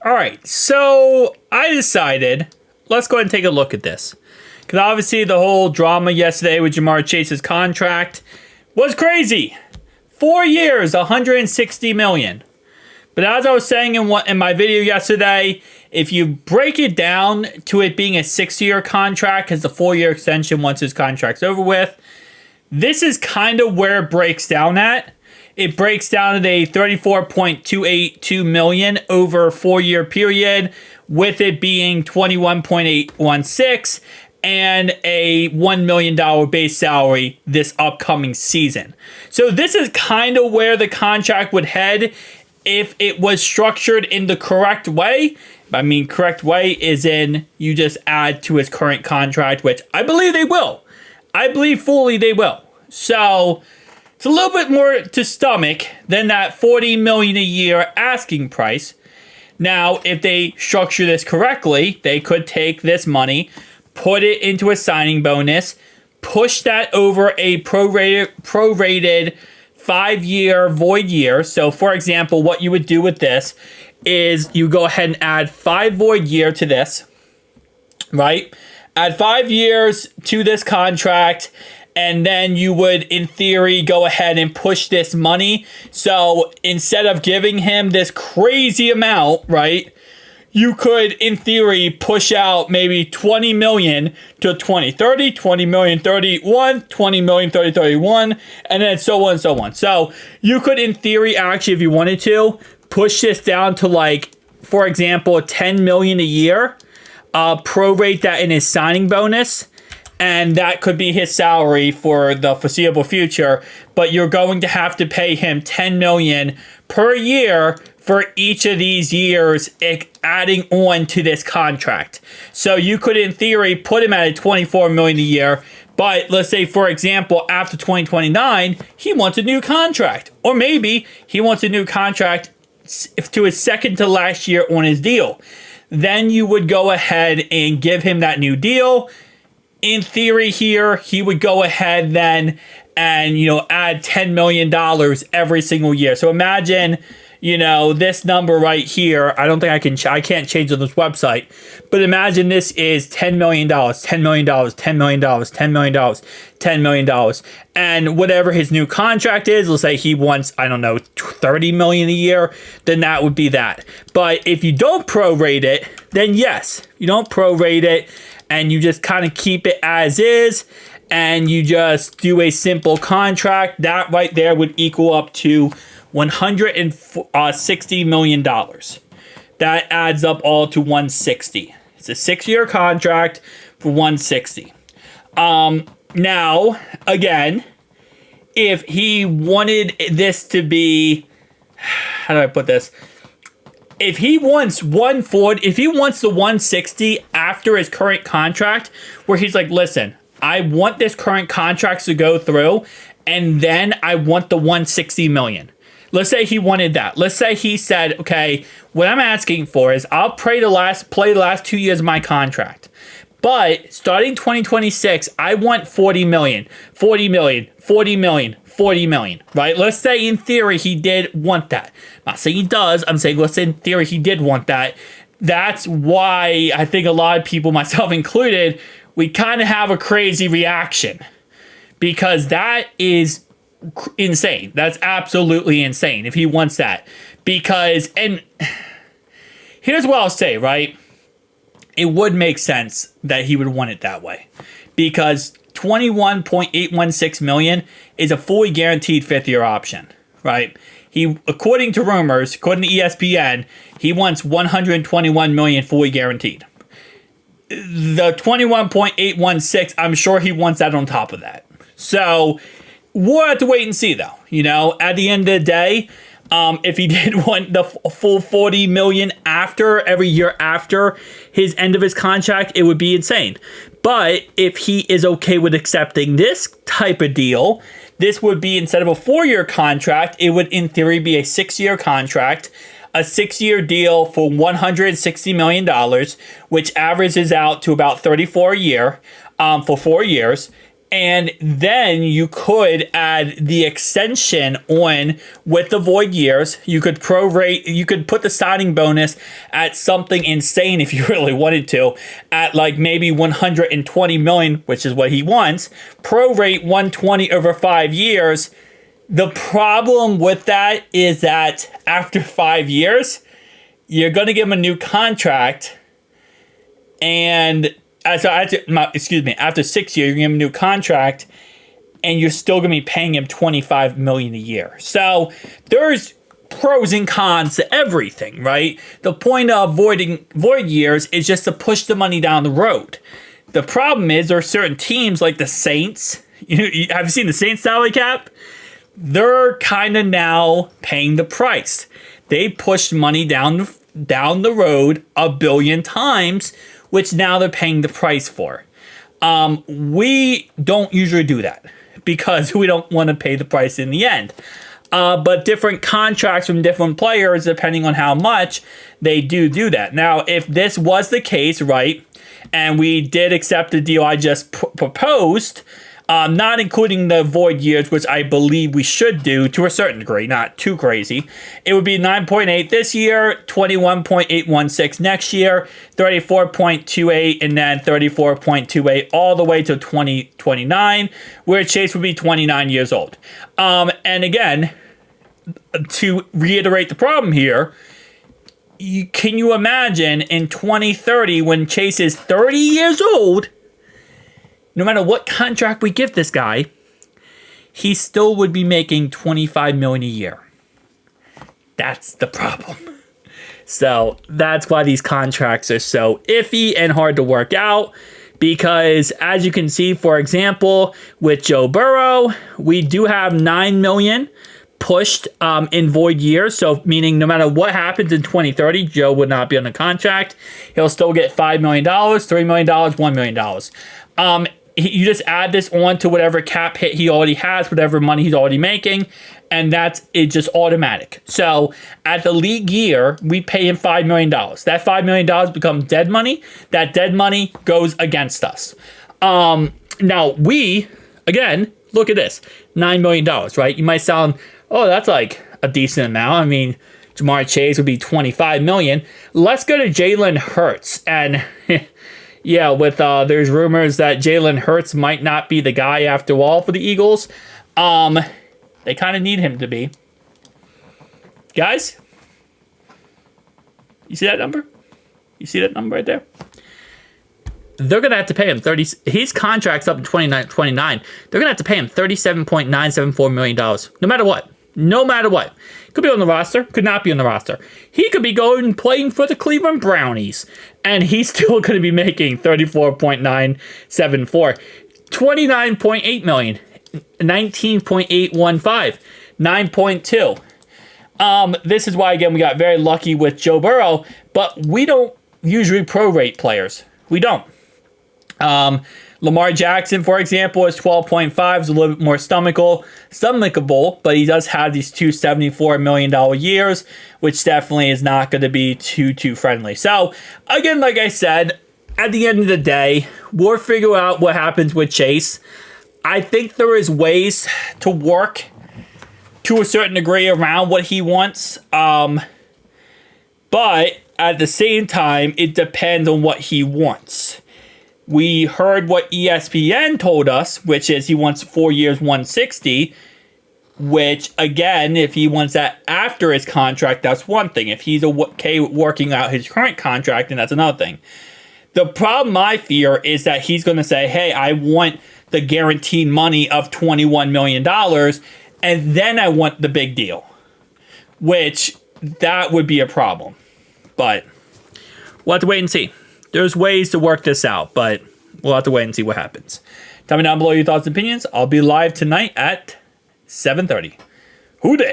All right, so I decided, let's go ahead and take a look at this. Because obviously the whole drama yesterday with Jamar Chase's contract was crazy. 4 years, $160 million. But as I was saying in my video yesterday, if you break it down to it being a 6-year contract, because the 4-year extension once his contract's over with, this is kind of where it breaks down at. It breaks down at a $34.282 million over a 4-year period, with it being $21.816 and a $1 million base salary this upcoming season. So this is kind of where the contract would head if it was structured in the correct way. I mean, correct way is in you just add to his current contract, which I believe they will. I believe fully they will. So it's a little bit more to stomach than that $40 million a year asking price. Now, if they structure this correctly, they could take this money, put it into a signing bonus, push that over a prorated 5-year void year. So, for example, what you would do with this is you go ahead and add 5 void year to this, right? Add 5 years to this contract, and then you would, in theory, go ahead and push this money. So instead of giving him this crazy amount, right, you could, in theory, push out maybe $20 million to 2030, $20 million 31, $20 million 30, 31, and then so on and so on. So you could, in theory, actually, if you wanted to, push this down to, like, for example, $10 million a year, prorate that in his signing bonus, and that could be his salary for the foreseeable future. But you're going to have to pay him $10 million per year for each of these years, adding on to this contract. So you could, in theory, put him at a $24 million a year. But let's say, for example, after 2029, he wants a new contract. Or maybe he wants a new contract to his second to last year on his deal. Then you would go ahead and give him that new deal. In theory here, he would go ahead then and, add $10 million every single year. So imagine, this number right here. I don't think I can't change on this website. But imagine this is $10 million, $10 million, $10 million, $10 million, $10 million. And whatever his new contract is, let's say he wants, I don't know, $30 million a year, then that would be that. But if you don't prorate it, then yes, you don't prorate it, and you just kind of keep it as is, and you just do a simple contract, that right there would equal up to $160 million. That adds up all to 160. It's a 6-year contract for 160. Now, again, if he wanted this to be, how do I put this? If he wants the 160 after his current contract, where he's like, listen, I want this current contract to go through, and then I want the 160 million. Let's say he wanted that. Let's say he said, okay, what I'm asking for is I'll play the last 2 years of my contract. But starting 2026, I want 40 million, 40 million, 40 million, 40 million, right? Let's say in theory he did want that. I'm not saying he does. I'm saying let's say in theory he did want that. That's why I think a lot of people, myself included, we kind of have a crazy reaction. Because that is insane. That's absolutely insane if he wants that. Because, and here's what I'll say, right? It would make sense that he would want it that way. Because $21.816 million is a fully guaranteed 5th-year option, right? He, according to rumors, according to ESPN, he wants $121 million fully guaranteed. The 21.816, I'm sure he wants that on top of that. So we'll have to wait and see, though. At the end of the day, if he did want the full 40 million after every year after his end of his contract, it would be insane. But if he is okay with accepting this type of deal, this would be, instead of a 4-year contract, it would in theory be a 6-year contract, a 6-year deal for $160 million, which averages out to about 34 a year for 4 years. And then you could add the extension on with the void years. You could prorate, you could put the signing bonus at something insane if you really wanted to, at like maybe 120 million, which is what he wants. Prorate 120 over 5 years. The problem with that is that after 5 years, you're going to give him a new contract, and after 6 years, you're gonna give him a new contract, and you're still gonna be paying him $25 million a year. So there's pros and cons to everything, right? The point of void years is just to push the money down the road. The problem is there are certain teams like the Saints. Have you seen the Saints salary cap? They're kind of now paying the price. They pushed money down the road a billion times, which now they're paying the price for. We don't usually do that because we don't want to pay the price in the end. But different contracts from different players, depending on how much, they do that. Now, if this was the case, right, and we did accept the deal I just proposed, not including the void years, which I believe we should do to a certain degree, not too crazy. It would be 9.8 this year, 21.816 next year, 34.28, and then 34.28 all the way to 2029, where Chase would be 29 years old. And again, to reiterate the problem here, can you imagine in 2030 when Chase is 30 years old, no matter what contract we give this guy, he still would be making $25 million a year. That's the problem. So that's why these contracts are so iffy and hard to work out. Because as you can see, for example, with Joe Burrow, we do have $9 million pushed in void years. So meaning no matter what happens in 2030, Joe would not be on the contract. He'll still get $5 million, $3 million, $1 million. You just add this on to whatever cap hit he already has, whatever money he's already making, and that's it, just automatic. So at the league year, we pay him $5 million. That $5 million becomes dead money. That dead money goes against us. Now we, again, look at this, $9 million, right? You might sound, oh, that's like a decent amount. I mean, Jamar Chase would be $25 million. Let's go to Jalen Hurts. And yeah, with there's rumors that Jalen Hurts might not be the guy after all for the Eagles. They kind of need him to be. Guys, you see that number? You see that number right there? They're going to have to pay him his contract's up in 29. They're going to have to pay him $37.974 million. No matter what. No matter what. Could be on the roster, could not be on the roster. He could be going and playing for the Cleveland Brownies, and he's still going to be making $34.974, $29.8 million, $19.815, $9.2. This is why, again, we got very lucky with Joe Burrow, but we don't usually prorate players. We don't. Lamar Jackson, for example, is 12.5, is a little bit more stomachable, but he does have these two $74 million years, which definitely is not going to be too friendly. So, again, like I said, at the end of the day, we'll figure out what happens with Chase. I think there is ways to work to a certain degree around what he wants, but at the same time, it depends on what he wants. We heard what ESPN told us, which is he wants 4 years, 160, which, again, if he wants that after his contract, that's one thing. If he's okay working out his current contract, then that's another thing. The problem I fear is that he's going to say, hey, I want the guaranteed money of $21 million, and then I want the big deal, which that would be a problem. But we'll have to wait and see. There's ways to work this out, but we'll have to wait and see what happens. Tell me down below your thoughts and opinions. I'll be live tonight at 7:30. Who dey?